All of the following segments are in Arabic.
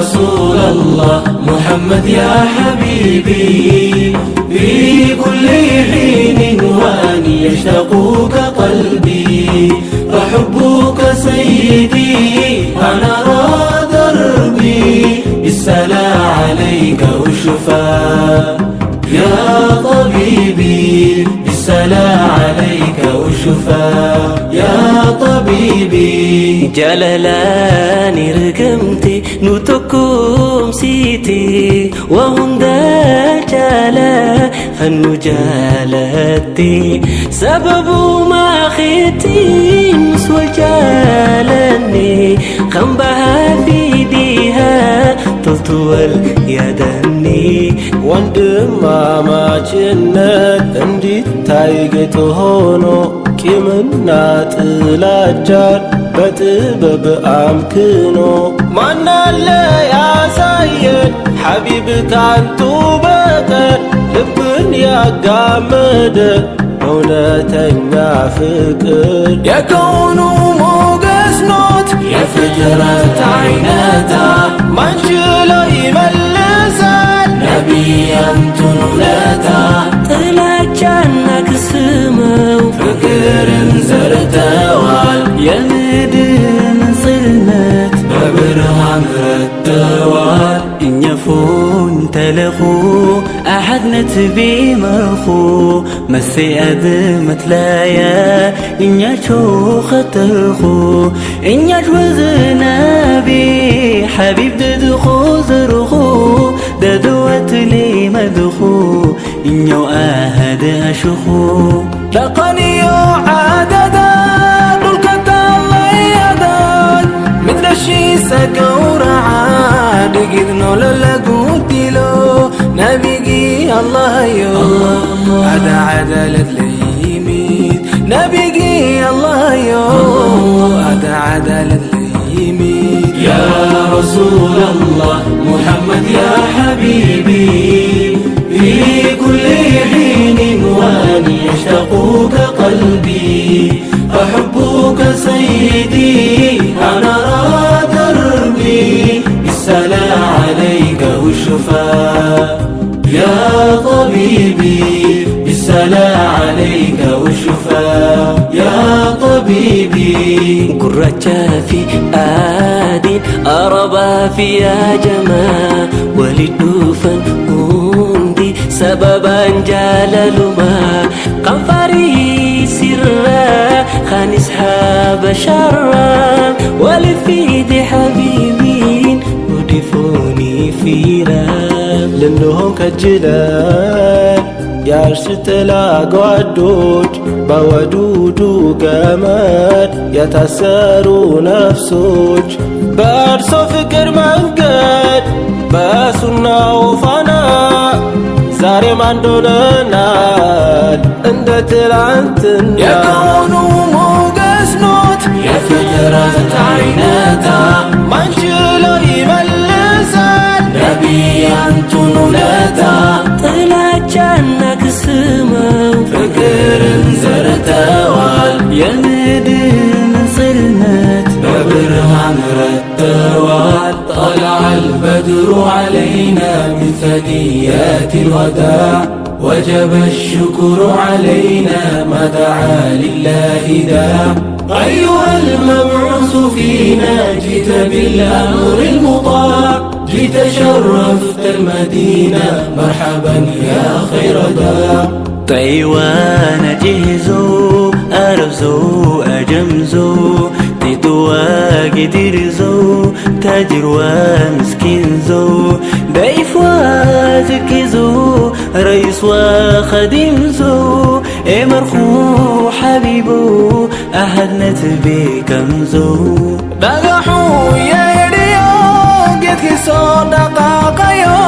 رسول الله محمد يا حبيبي في كل حين وأن يشتاقك قلبي فحبك سيدي أنا را دربي بالسلام عليك والشفاء يا طبيبي بالسلام عليك والشفاء يا طبيبي جلالاني رقمتي نوتكم سيتي وهم دا جالا خنو جالتي سبب ما خيتي مسوى جالني خنبها في ديها تطول يدني ወንድማማችነት እንዲታይ ጌጥ ሆኖ ቂምና ጥላቻን በጥበብ አምክኖ ማናለ ያሳየን ሐቢብ ካንቱ በቀር ልብን ያጋመደ እውነተኛ ፍቅር የከውኑ ሞገስ ኖት የፍጥረት አይነታ ማንችለው ይመልሳል ነቢያንቱን ውለታ ጥላቻና ክስመው ፍቅርን ዘርተዋል የምድርን ጽልመት በብርሃን ረድተዋል إنيفون تلخو أحد نتبي مرخو مسي أدمت لايا إنياتو خطرخو إنياتو زنابي حبيب ددخو زرخو ددوت لي مدخو إنيو أهد أشخو لقني عددا دلكتا الله يداد مثل الشي سكورا دقيقنا للا قوتيلو نبيقي الله يو عدا عدالة ليميد نبيقي الله يو عدا عدالة ليميد يا رسول الله محمد يا حبيبي في كل حين وأن يشتاقك قلبي فحبك سيدي أنا را دربي بالسلام عليك والشفاء يا طبيبي بالسلام عليك والشفاء يا طبيبي قرة في آدي أربا في يا جماعة ولدوفا أندي سببا جاللما قنفري سرا خانس حاب شرا ولفيد حبيبين ودفوني فيرا لأنهم كجلال يارش تلاقوا بودودو قمر يتساروا نفسوج بارسو فكر منقد باسونا وفانا زاري ماندوننال عند تلانتنا يكونوا موقس نوت يفترت عينتا منشلو يملسال نبيانتون ولتا ጥላቻና ክስመው ፍቅርን ዘርተዋል የምድርን ጽልመት በብርሃን ረድተዋል طلع البدر علينا من ثنيات الوداع وجب الشكر علينا ما دعا لله داع أيها المبعوث فينا جئت بالأمر المطاع جئت شرفت المدينة مرحبا يا خير داع طيوان جهزو أرزو أجمزو تدوا قدرزو تاجر ومسكينزو ضيف وزكزو رئيس وخديمزو مرخو حبيبو أحد نتبي كمزو دقحو يا يديو قدك صدقاقيو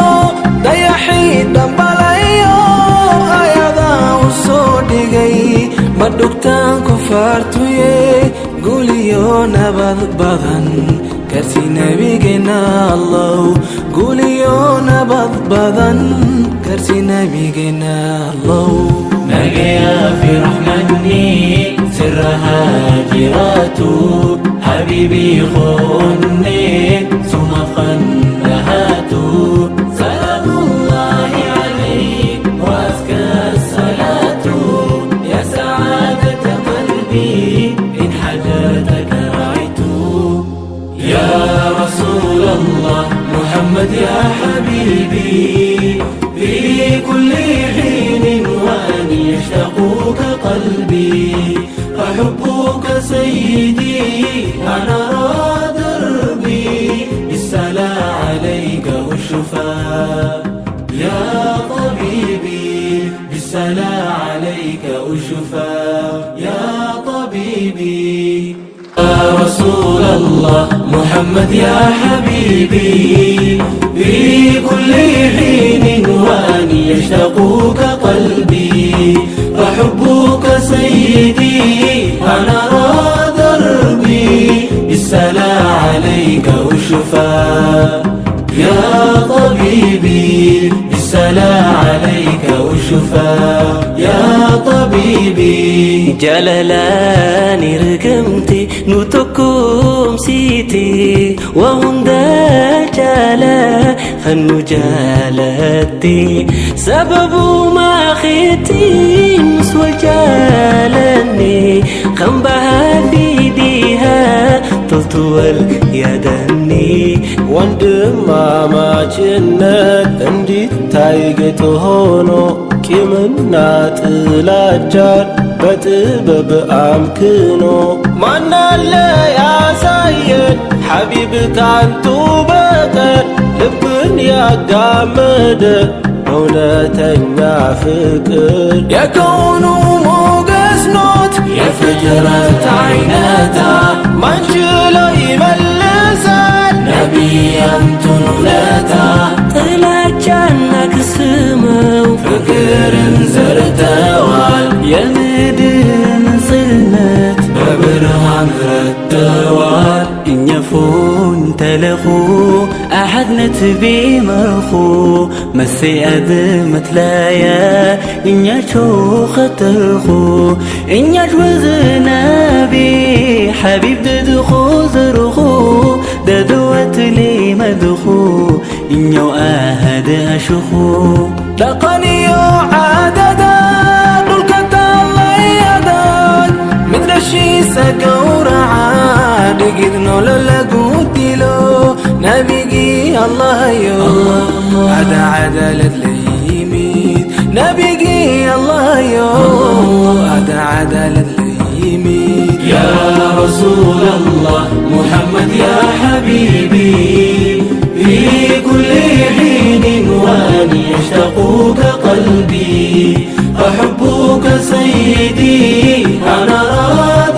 ضيحي دنباليو أيضا وصودقي بدوكتان كفارتوي قوليو نبض بضن كرسي نبينا الله قوليو نبض بضن كرسي نبينا الله نجيا في رحمني سرها جراتو حبيبي خوني ثم خن محمد يا حبيبي في كل حين وأن يشتاقك قلبي أحبك سيدي أنا دربي بالسلام عليك والشفاء يا طبيبي بالسلام عليك والشفاء يا طبيبي يا رسول الله محمد يا حبيبي في كل حين وأن يشتاقك قلبي أحبك سيدي أنا دربي بالسلام عليك والشفاء يا طبيبي بالسلام عليك والشفاء يا طبيبي جلالاني رقمتي نوتكم سيتي وهندا جالا خنو جالتي سبب ما خيتي مسوى جالني خنبها في ديها تطول يدني ወንድማማችነት እንዲታይ ሆኖ ቂምና ጥላቻን በጥበብ አምክኖ ማናለ ያሳየን ሐቢብ ካንቱ በቀር ልብን ያጋመደ እውነተኛ ፍቅር የከውኑ ሞገስ ኖት የፍጥረት አይነታ ማንችለው ይመልሳል ነቢይ አንቱን ውለታ ጥላቻና ክስመው ፍቅርን ዘርተዋል የምድርን ጽልመት በብርሃን ረድተዋል إنيفون تلخو أحد نتبي مرخو مسي أدمت لايا إنيشو خطرخو إنيش وزنابي حبيب ددخو زرخو ددوت لي مدخو إنيو أهد أشخو لقني عددا دول كتالي يداد مثل الشي سكورا دقيدنو للقوتيلو نبيقي الله يو عدا لليمين نبيقي الله يو عدا لليمين يا رسول الله محمد يا حبيبي في كل حين وأن يشتاقك قلبي أحبك سيدي أنا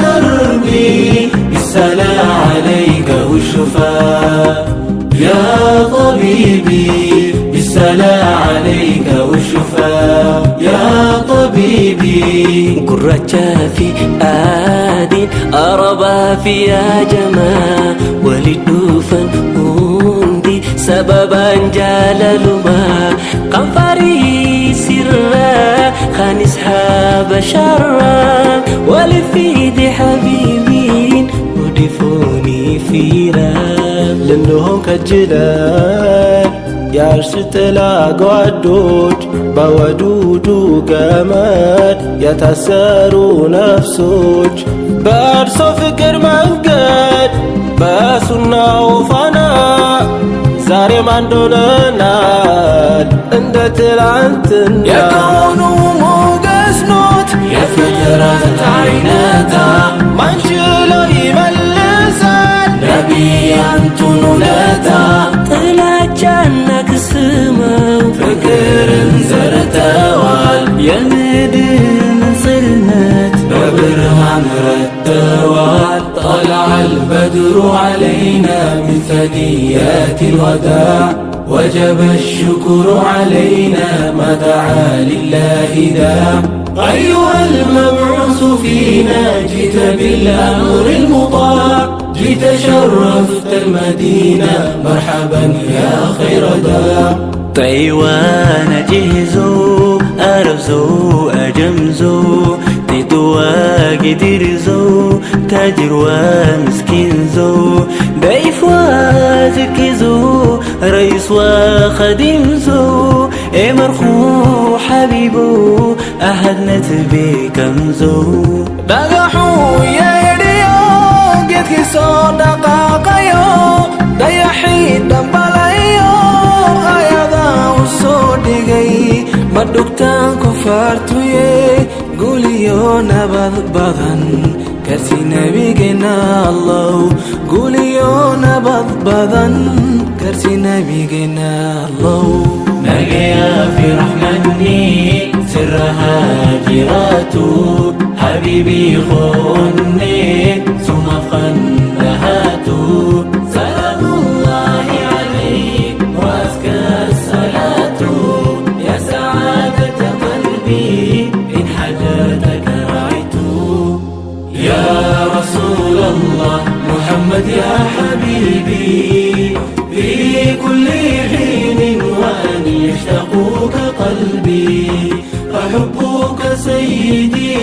دربي بالسلام عليك والشفاء يا طبيبي بالسلام عليك والشفاء يا طبيبي قرتشا في آدين أربا في يا جماعة ولدوفن هندي سببا جاللما قنفري سرا خانس حاب شرا ولفيد حبيبين ودفوني فيرا لنهم كجلال يارس تلاقعدوج بودودو قمال يتسارو نفسوج بارسو فكر منقد باسونا وفنا زاري ماندوننال اند تلعنتنا يكونو موقس نوت የፍጥረት አይነታ ማንችለው ይመልሳል ነቢይ አንቱን ውለታ ጥላቻና ክስመው ፍቅርን ዘርተዋል የምድርን ጽልመት በብርሃን ረድተዋል طلع البدر علينا من ثنيات الوداع وجب الشكر علينا ما دعا لله داع أيها المبعوث فينا جئت بالأمر المطاع جئت شرفت المدينة مرحبا يا خير داع طيوان جهزو أرزو أجمزو تتوا قدرزو تاجر ومسكينزو ضيف وزكزو رئيس وخدمزو اي مرخو حبيبو أحد نتبي كمزو دغحو يا يديو قد كسو دقاقيو ديحي دنباليو duktaan kufaartuye guuliyo nabad badan gaarsi nabigeena allow guuliyo nabad badan gaarsi nabigeena allow نجيا في رحمني سرها جراتو حبيبي خوني ثم خندهاتو سلام الله عليك وأزكى الصلاة يا سعادة قلبي إن حاجتك رأيت يا رسول الله محمد يا حبيبي في كل حين وأن يشتاقك قلبي فحبك سيدي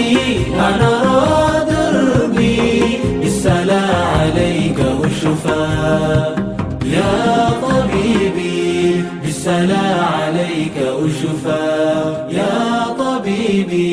أنا دربي بالسلام عليك والشفاء يا طبيبي بالسلام عليك والشفاء يا طبيبي